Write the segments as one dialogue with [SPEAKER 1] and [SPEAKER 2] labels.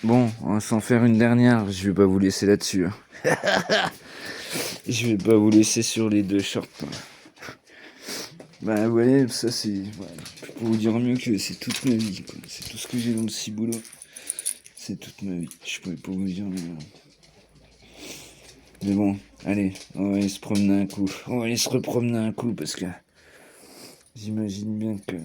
[SPEAKER 1] Bon, on va s'en faire une dernière. Je vais pas vous laisser là-dessus, hein. Je vais pas vous laisser sur les deux shorts, hein. Bah, vous voyez, ça c'est... Ouais, je peux pas vous dire mieux que c'est toute ma vie, quoi. C'est tout ce que j'ai dans le ciboulot. C'est toute ma vie. Je pourrais pas vous dire mieux. Mais bon, allez, on va aller se promener un coup. On va aller se repromener un coup parce que j'imagine bien que...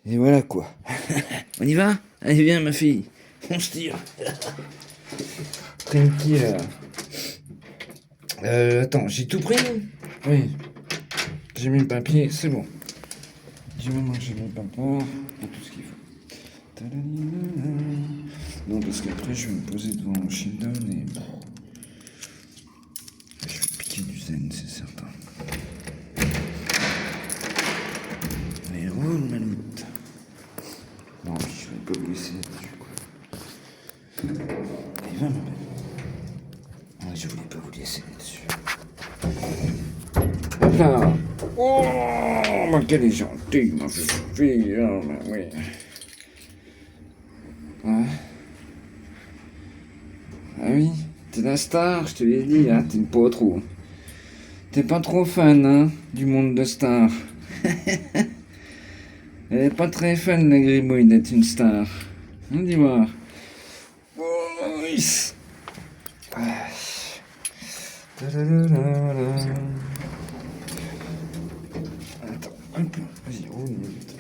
[SPEAKER 1] Et voilà quoi. On y va? Allez, viens ma fille. On se tire. Tranquille. Attends, j'ai tout pris? Oui. J'ai mis le papier, c'est bon. Dis-moi que j'ai mis le papier. Il y a tout ce qu'il faut. Non, parce qu'après, je vais me poser devant Sheldon et... Je vais piquer du zen, c'est certain. Mais roule, Maloute. Non, je vais pas vous laisser là-dessus, quoi. Allez, va, ma belle. Ah, je voulais pas vous laisser là-dessus. Hop là. Oh, mais qu'elle est gentille, ma fille. Oh, mais oui. Ouais. Ah oui, t'es la star, je te l'ai dit, hein, t'es pas trop. T'es pas trop fan, hein, du monde de star. Elle est pas très fan, la Grimouille, d'être une star. Hein, dis-moi. Oh, oui. Ah. Tadadadada. Attends, hop, vas-y, roule, vite.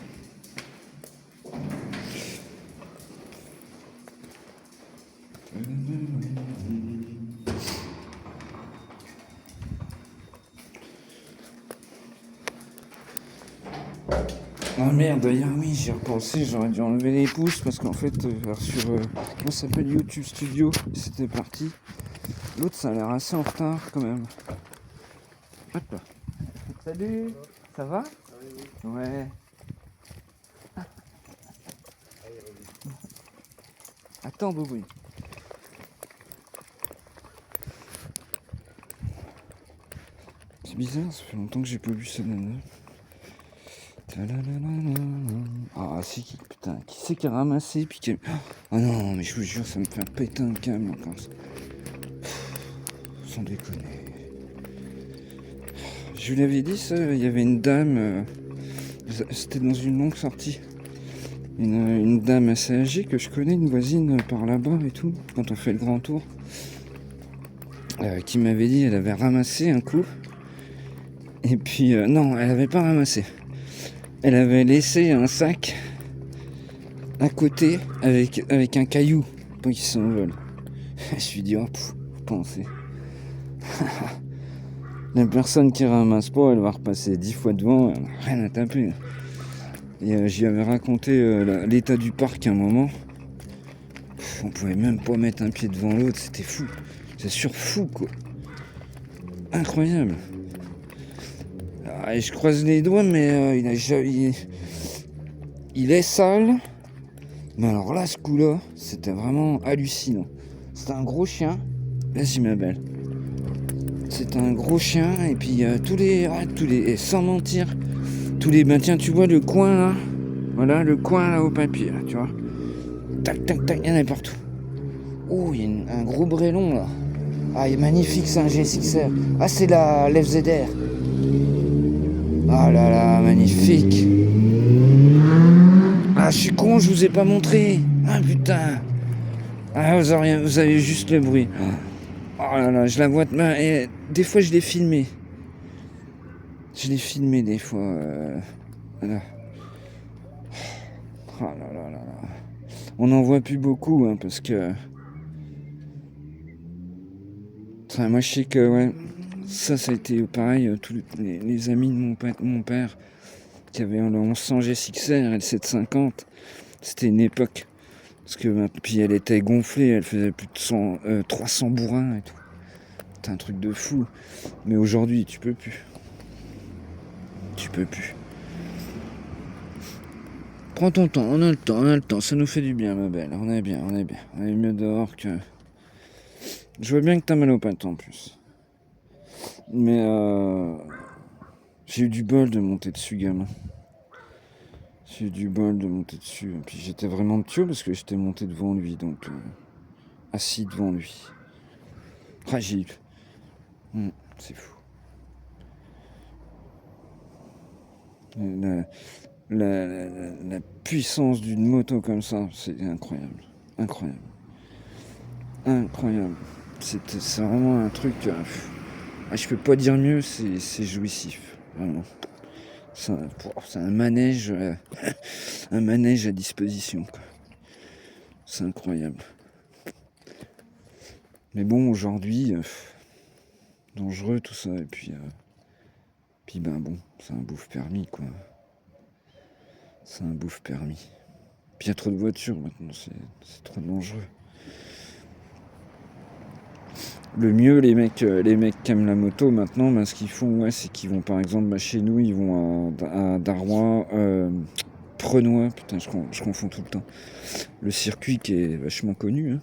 [SPEAKER 1] Ah merde, d'ailleurs, oui, j'y ai repensé, j'aurais dû enlever les pouces parce qu'en fait, sur. Comment ça s'appelle YouTube Studio, c'était parti. L'autre, ça a l'air assez en retard quand même. Hop là. Salut, ça va? Ouais. Attends, Bobo. C'est bizarre, ça fait longtemps que j'ai pas vu ça. Ah, c'est qui, putain, qui c'est qui a ramassé puis qui... Ah non, mais je vous jure, ça me fait péter un câble encore. Sans déconner. Je vous l'avais dit, ça, il y avait une dame, c'était dans une longue sortie. Une dame assez âgée que je connais, une voisine par là-bas et tout, quand on fait le grand tour, qui m'avait dit elle avait ramassé un coup. Et puis, non, elle avait pas ramassé. Elle avait laissé un sac à côté avec un caillou pour qu'il s'envole. Je me suis dit, oh, faut penser. La personne qui ramasse pas, elle va repasser 10 fois devant, elle a rien à taper. Et j'y avais raconté l'état du parc à un moment. On pouvait même pas mettre un pied devant l'autre, c'était fou. C'est sûr fou quoi. Incroyable. Ah, et je croise les doigts, mais il est sale. Mais alors là, ce coup-là, c'était vraiment hallucinant. C'était un gros chien. Vas-y ma belle. C'était un gros chien et puis et sans mentir, ben tiens, tu vois le coin là, voilà le coin là au papier là, tu vois. Tac tac tac, il y en a partout. Oh, il y a un gros brélon là. Ah, il est magnifique, c'est un G6R. Ah, c'est la l'FZR. Ah là là, magnifique. Ah, je suis con, je vous ai pas montré. Ah putain. Ah, vous avez juste le bruit. Oh là là, je la vois de main. Et des fois, je l'ai filmé. Je l'ai filmé des fois. Voilà. Oh là là là là. On n'en voit plus beaucoup, hein, parce que... Enfin, moi, je sais que, ouais, ça a été pareil. Tous les amis de mon père qui avaient le 1100 G6R et le 750, c'était une époque. Parce que, puis elle était gonflée, elle faisait plus de 300 bourrins et tout. C'était un truc de fou. Mais aujourd'hui, tu peux plus. Tu peux plus. Prends ton temps, on a le temps, ça nous fait du bien, ma belle. On est bien. On est mieux dehors que... Je vois bien que t'as mal au pattes en plus. Mais j'ai eu du bol de monter dessus, gamin. J'ai eu du bol de monter dessus. Et puis j'étais vraiment pieux parce que j'étais monté devant lui, donc assis devant lui. Fragile. C'est fou. La, la puissance d'une moto comme ça, c'est incroyable. Incroyable. Incroyable. C'est vraiment un truc. Je peux pas dire mieux, c'est jouissif. Vraiment. C'est un manège, un manège à disposition, quoi. C'est incroyable. Mais bon, aujourd'hui, dangereux tout ça, et puis ben bon, c'est un bouffe permis, quoi. C'est un bouffe permis. Puis il y a trop de voitures maintenant, c'est trop dangereux. Le mieux, les mecs qui aiment la moto maintenant, ben, ce qu'ils font, c'est qu'ils vont par exemple, chez nous, ils vont à Darrois, Prenois, putain, je confonds tout le temps. Le circuit qui est vachement connu, hein.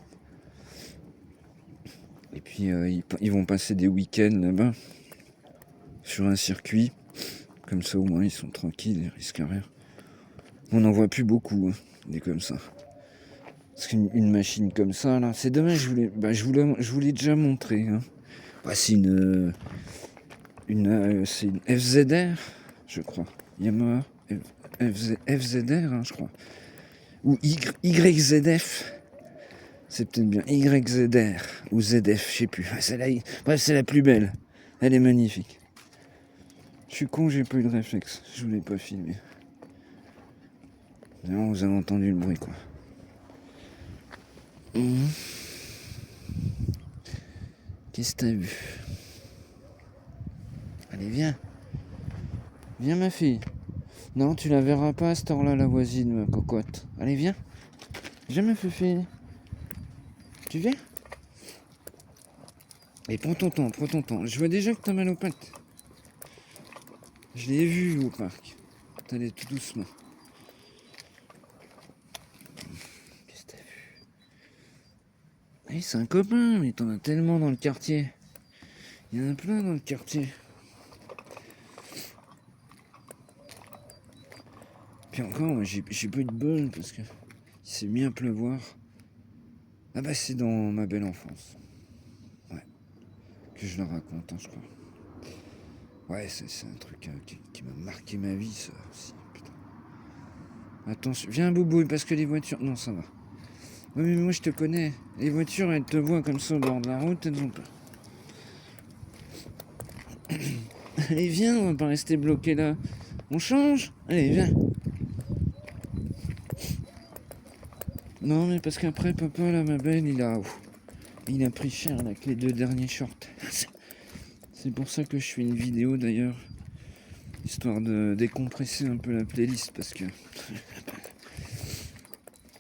[SPEAKER 1] Et puis ils vont passer des week-ends là-bas, sur un circuit. Comme ça, au moins, ils sont tranquilles, ils risquent rien. On n'en voit plus beaucoup, hein, des comme ça. Parce qu'une machine comme ça, là, c'est dommage, je vous l'ai déjà montré, hein. C'est une FZR, je crois. Yamaha FZR, hein, je crois. Ou YZF. C'est peut-être bien. YZR ou ZF, je sais plus. Bref, c'est la plus belle. Elle est magnifique. Je suis con, j'ai pas eu de réflexe. Je voulais pas filmer. Non, vous avez entendu le bruit, quoi. Qu'est-ce que t'as vu? Allez, viens. Viens, ma fille. Non, tu la verras pas à cette heure-là, la voisine, ma cocotte. Allez, viens. Viens, ma fille. Tu viens? Et prends ton temps. Je vois déjà que t'as mal aux pattes. Je l'ai vu au parc. T'allais tout doucement. Qu'est-ce que t'as vu? Oui, c'est un copain, mais t'en as tellement dans le quartier. Il y en a plein dans le quartier. Puis encore, moi, j'ai pas eu de bol parce que il s'est mis à pleuvoir. Ah bah c'est dans ma belle enfance. Ouais. Que je le raconte, hein, je crois. Ouais, c'est un truc qui m'a marqué ma vie, ça aussi. Putain. Attention, viens Boubouille, parce que les voitures... Non, ça va. Oui, mais moi je te connais. Les voitures, elles te voient comme ça au bord de la route, elles ont peur. Allez, viens, on va pas rester bloqué là. On change? Allez, viens. Non, mais parce qu'après, papa, là, ma belle, il a pris cher là, avec les 2 derniers shorts. C'est pour ça que je fais une vidéo d'ailleurs, histoire de décompresser un peu la playlist, parce que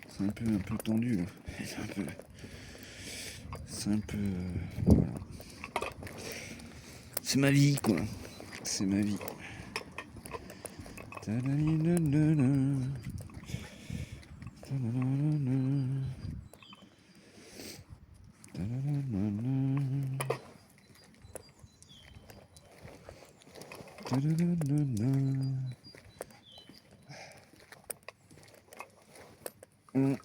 [SPEAKER 1] c'est un peu tendu là. C'est un peu voilà. C'est ma vie, quoi. C'est ma vie.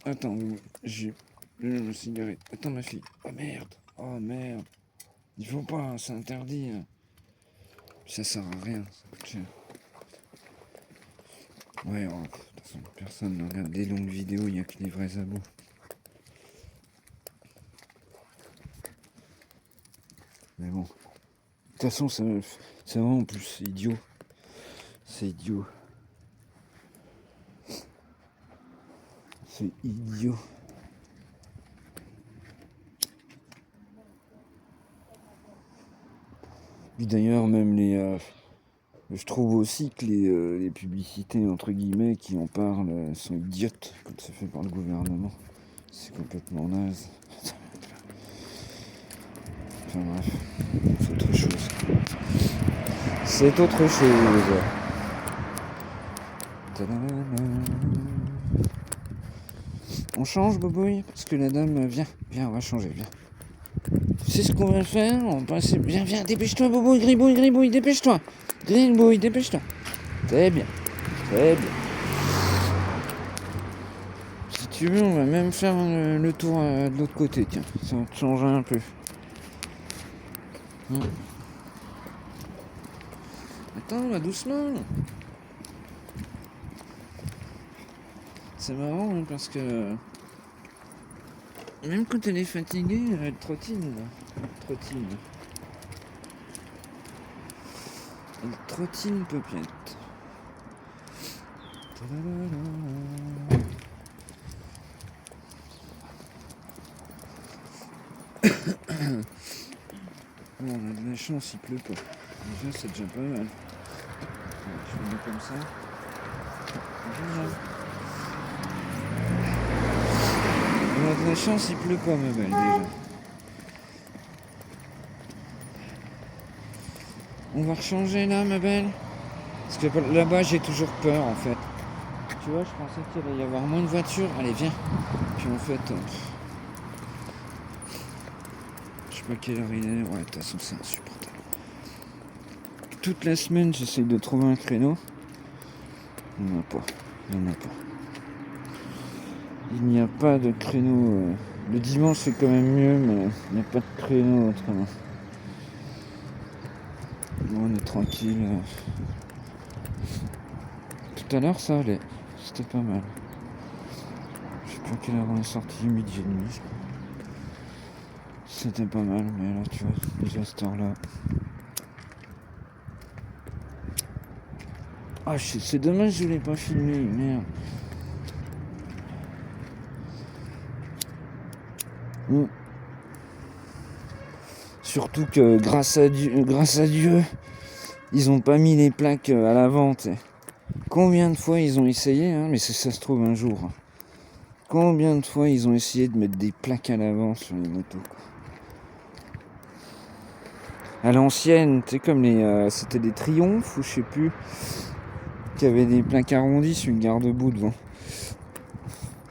[SPEAKER 1] Attends, j'ai une cigarette. Attends, ma fille. Oh merde. Oh merde. Il faut pas, hein, c'est interdit. Hein. Ça sert à rien. Ça coûte cher. Ouais, de toute façon, personne ne regarde des longues vidéos, il n'y a que les vrais abos. Mais bon. De toute façon, c'est vraiment en plus idiot. C'est idiot. C'est idiot. Puis d'ailleurs, même je trouve aussi que les publicités, entre guillemets, qui en parlent, sont idiotes, comme c'est fait par le gouvernement. C'est complètement naze. Enfin bref, c'est autre chose. C'est autre chose. On change, Bobouille, parce que la dame... Viens, on va changer, viens. Tu sais ce qu'on va faire? On va passer... Viens, dépêche-toi, Bobouille, Gribouille, dépêche-toi. Gribouille, dépêche-toi. Très bien. tu veux, on va même faire le tour de l'autre côté, tiens. Ça va te changer un peu. Attends, là, doucement. C'est marrant, hein, parce que... Même quand elle est fatiguée, elle trottine, là. Elle trottine Popiette. Bon, on a de la chance, il pleut pas. Déjà, c'est déjà pas mal. Ouais, je vais mettre comme ça. Voilà. On a de la chance, il pleut pas, ma belle, déjà. On va rechanger là, ma belle. Parce que là-bas, j'ai toujours peur, en fait. Tu vois, je pensais qu'il allait y avoir moins de voitures. Allez, viens. Puis en fait... je sais pas quelle heure il est. Ouais, de toute façon, c'est insupportable. Toute la semaine, j'essaye de trouver un créneau. Il n'y en a pas. Il n'y a pas de créneau. Le dimanche, c'est quand même mieux, mais il n'y a pas de créneau autrement. Bon, on est tranquille. Tout à l'heure, ça allait. C'était pas mal. Je sais pas à quelle heure on est sorti, midi et demi. C'était pas mal, mais là, tu vois, déjà à cette heure-là. Ah, c'est dommage, je l'ai pas filmé, merde. Surtout que grâce à Dieu, ils ont pas mis les plaques à l'avant. Combien de fois ils ont essayé, hein, mais ça se trouve un jour. Combien de fois ils ont essayé de mettre des plaques à l'avant sur les motos, quoi. À l'ancienne, tu sais, comme c'était des triomphes ou je sais plus, qui avaient des plaques arrondies sur une garde-boue devant.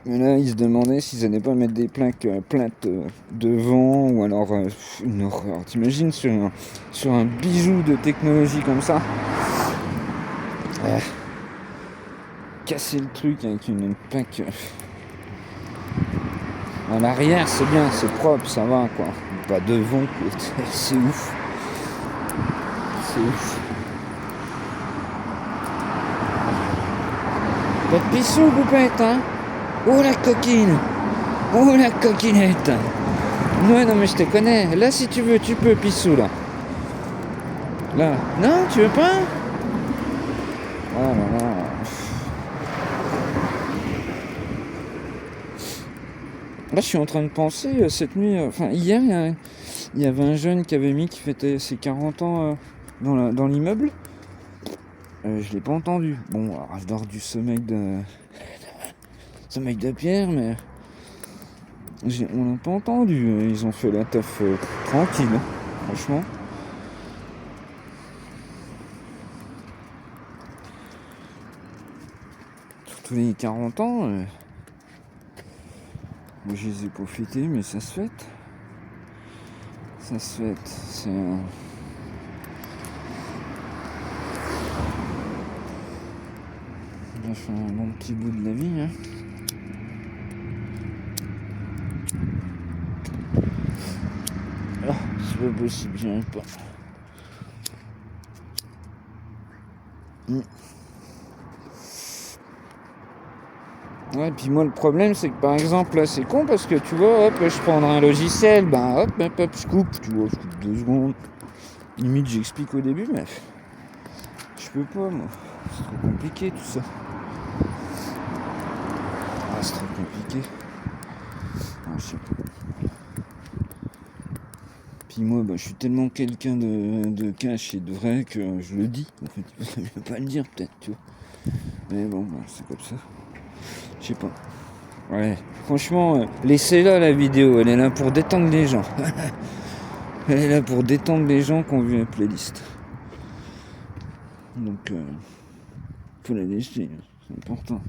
[SPEAKER 1] Mais là, ils se demandaient s'ils allaient pas mettre des plaques plates devant, ou alors une horreur. T'imagines sur un bijou de technologie comme ça, casser le truc avec une plaque. À l'arrière, c'est bien, c'est propre, ça va, quoi. Pas devant, quoi. C'est ouf. Pas de pissou, poupette, hein. Oh la coquine. Oh la coquinette. Ouais, non mais je te connais. Là, si tu veux, tu peux, pissou, là. Là. Non, tu veux pas? Oh là là. Là, je suis en train de penser, cette nuit... Enfin, hier, il y avait un jeune qui fêtait ses 40 ans dans l'immeuble. Je l'ai pas entendu. Bon, alors, je dors du sommeil de pierre, mais on l'a pas entendu. Ils ont fait la teuf tranquille, hein, franchement. Surtout les 40 ans, moi je les ai pas fêtés, mais ça se fête. Ça se fête. C'est un... J'ai fait un bon petit bout de la vie, hein. Ah, c'est pas possible, j'y arrive pas. Ouais, puis moi le problème c'est que par exemple là c'est con parce que tu vois, hop, je prendrai un logiciel, ben hop, je coupe, tu vois, je coupe 2 secondes. Limite j'explique au début, mais je peux pas moi. C'est trop compliqué tout ça. Ah, c'est trop compliqué. Ah, je sais pas. Puis moi, je suis tellement quelqu'un de cash et de vrai que je le dis. En fait, je peux pas le dire peut-être, tu vois. Mais bon, c'est comme ça. Je sais pas. Ouais, franchement, laissez-la la vidéo, elle est là pour détendre les gens. Elle est là pour détendre les gens qui ont vu la playlist. Donc, faut la laisser, c'est important.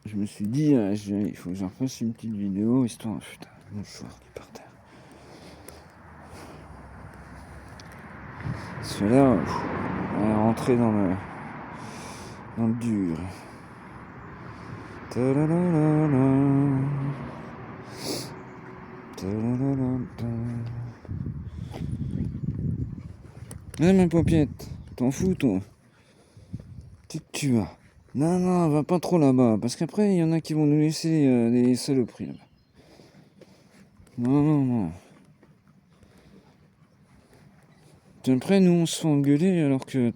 [SPEAKER 1] Je me suis dit, il faut que j'en fasse une petite vidéo, histoire... Putain, le mouchoir qui est par terre. Parce que là, on est rentré dans le dur. Ta-la-la-la-la. Ta-la-la-la-la. Ah, ma paupiette, t'en fous, toi? Qu'est-ce que tu vas? Non, non, va pas trop là-bas, parce qu'après, il y en a qui vont nous laisser des saloperies là-bas. Non, non, non. Puis après, nous, on se fait engueuler alors que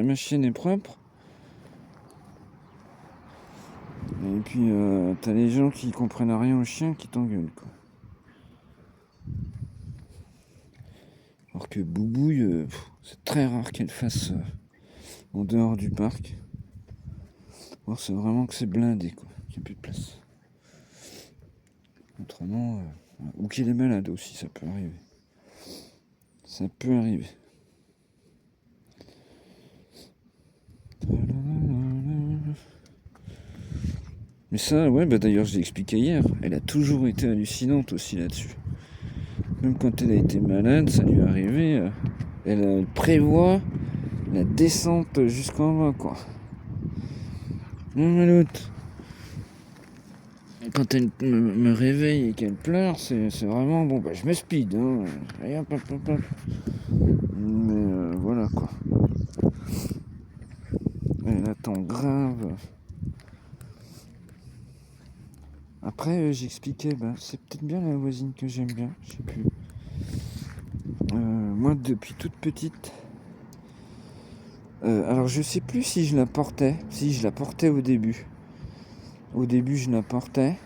[SPEAKER 1] ma chienne est propre. Et puis, t'as les gens qui comprennent rien aux chiens qui t'engueulent, quoi. Alors que Boubouille, c'est très rare qu'elle fasse en dehors du parc. Alors c'est vraiment que c'est blindé, quoi. Qu'il n'y a plus de place. Autrement, ou qu'il est malade aussi, ça peut arriver. Ça peut arriver. Mais ça, ouais, bah d'ailleurs, je l'ai expliqué hier. Elle a toujours été hallucinante aussi là-dessus. Même quand elle a été malade, ça lui est arrivé. Elle prévoit la descente jusqu'en bas, quoi. Non, mais l'autre, quand elle me réveille et qu'elle pleure, c'est vraiment bon. Bah, je me speed, hein. Mais voilà, quoi. Elle attend grave. Après, j'expliquais, bah, c'est peut-être bien la voisine que j'aime bien, je sais plus. Moi, depuis toute petite, alors je sais plus si je la portais. Si, je la portais au début. Au début, je la portais.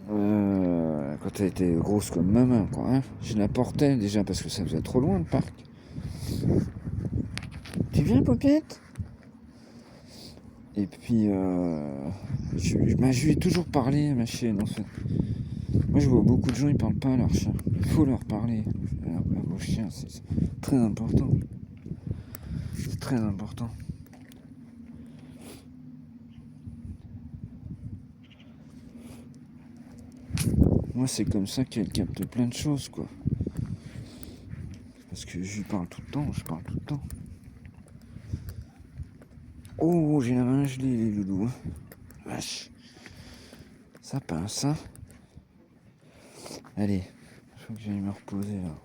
[SPEAKER 1] Quand elle était grosse comme ma main, quoi. Hein. Je la portais déjà parce que ça faisait trop loin le parc. Tu viens, Popiette? Et puis, je lui ai toujours parlé à ma chienne, en fait. Moi, je vois beaucoup de gens, ils parlent pas à leur chien. Il faut leur parler à vos chiens, c'est très important. C'est très important. Moi, c'est comme ça qu'elle capte plein de choses, quoi. Parce que je lui parle tout le temps, je parle tout le temps. Oh, j'ai la main gelée, les loulous. Hein. Vache. Ça passe, hein. Allez, il faut que j'aille me reposer, là.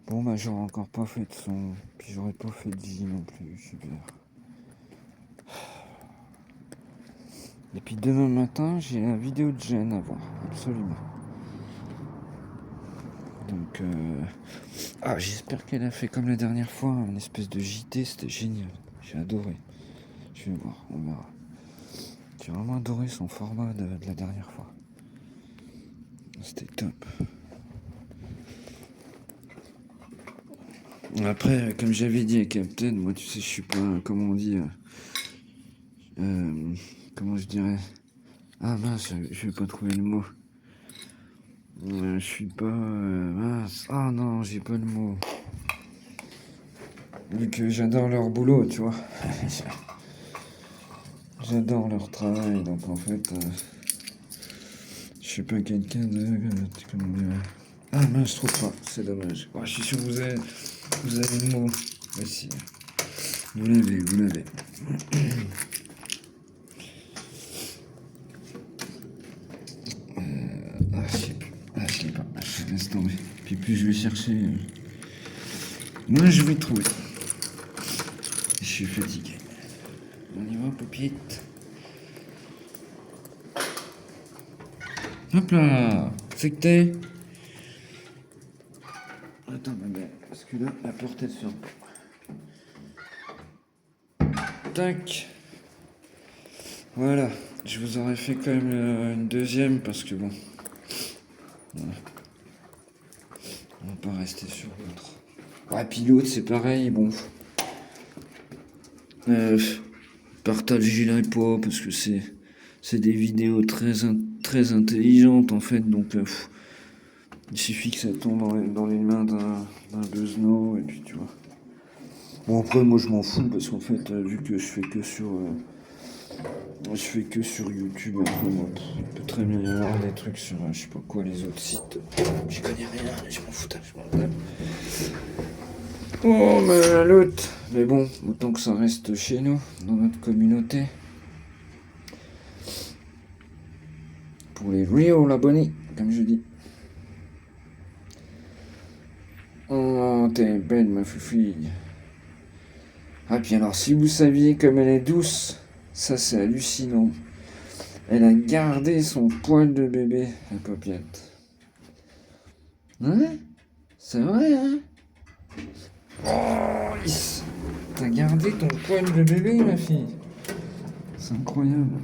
[SPEAKER 1] Bon, bah, j'aurais encore pas fait de son. Puis j'aurais pas fait de vie non plus, super. Et puis demain matin, j'ai la vidéo de Jeanne à voir, absolument. Donc, j'espère qu'elle a fait comme la dernière fois, une espèce de JT, c'était génial. J'ai adoré. Je vais voir, on verra. J'ai vraiment adoré son format de la dernière fois. C'était top. Après, comme j'avais dit à Captain, moi tu sais, je suis pas, comment on dit, comment je dirais. Ah mince, je vais pas trouver le mot. Je suis pas, mince. Ah non, j'ai pas le mot. Vu que j'adore leur boulot, tu vois. J'adore leur travail, donc en fait, je suis pas quelqu'un de, comment dire. Ah mince, je trouve pas, c'est dommage. Je suis sûr que vous avez le mot. Ici. Vous l'avez. Je sais plus. Je l'ai pas. Je laisse tomber. Puis plus je vais chercher, moins je vais trouver. Je suis fatigué. On y va, Popiette. Hop là. C'est que t'es. Attends, ma belle. Parce que là, la porte elle se ferme pas. Tac. Voilà. Je vous aurais fait quand même une deuxième parce que bon. Voilà. On va pas rester sur l'autre. Ouais, puis l'autre, c'est pareil, bon. Partagez-la pas parce que c'est des vidéos très intelligentes en fait, donc il suffit que ça tombe dans les mains d'un beuzno et puis tu vois. Bon après moi je m'en fous parce qu'en fait vu que je fais que sur YouTube, après moi il peut très bien y avoir des trucs sur je sais pas quoi les autres sites. Je connais rien, je m'en fous, je m'en tape. Oh mais l'autre. Mais bon, autant que ça reste chez nous, dans notre communauté. Pour les real abonnés, comme je dis. Oh, t'es belle, ma foufille. Ah, puis alors, si vous saviez comme elle est douce, ça c'est hallucinant. Elle a gardé son poil de bébé, la paupiette. Hein? C'est vrai, hein? Oh, t'as gardé ton poil de bébé, ma fille. C'est incroyable.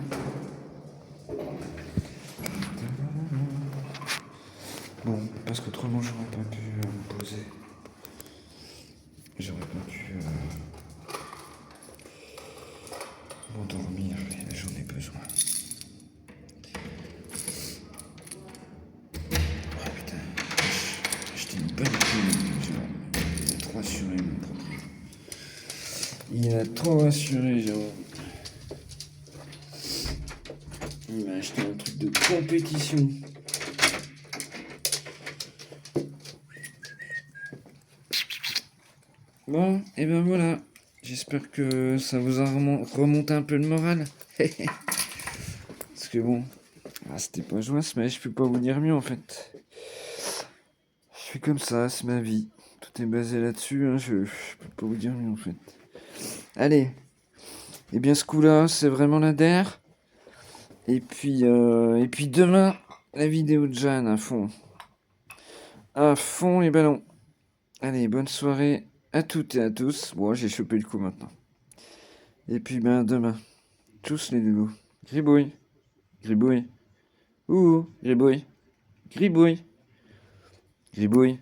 [SPEAKER 1] Bon, parce qu'autrement, j'aurais pas pu me poser. J'aurais pas pu m'endormir, et j'en ai besoin. Oh putain, j'ai acheté une bonne clim, il a trop assuré, mon propriétaire. Il a trop assuré, Jérôme. Il m'a acheté un truc de compétition. Bon, et ben voilà. J'espère que ça vous a remonté un peu le moral. Parce que bon, c'était pas joie, mais je peux pas vous dire mieux en fait. Je suis comme ça, c'est ma vie. Tout est basé là-dessus, hein, je peux pas vous dire mieux en fait. Allez. Et bien ce coup-là, c'est vraiment la der. Et puis demain, la vidéo de Jeanne à fond. À fond les ballons. Allez, bonne soirée à toutes et à tous. Bon, j'ai chopé le coup maintenant. Et puis ben demain, tous les loulous. Gribouille, gribouille. Ouh, gribouille, gribouille, gribouille.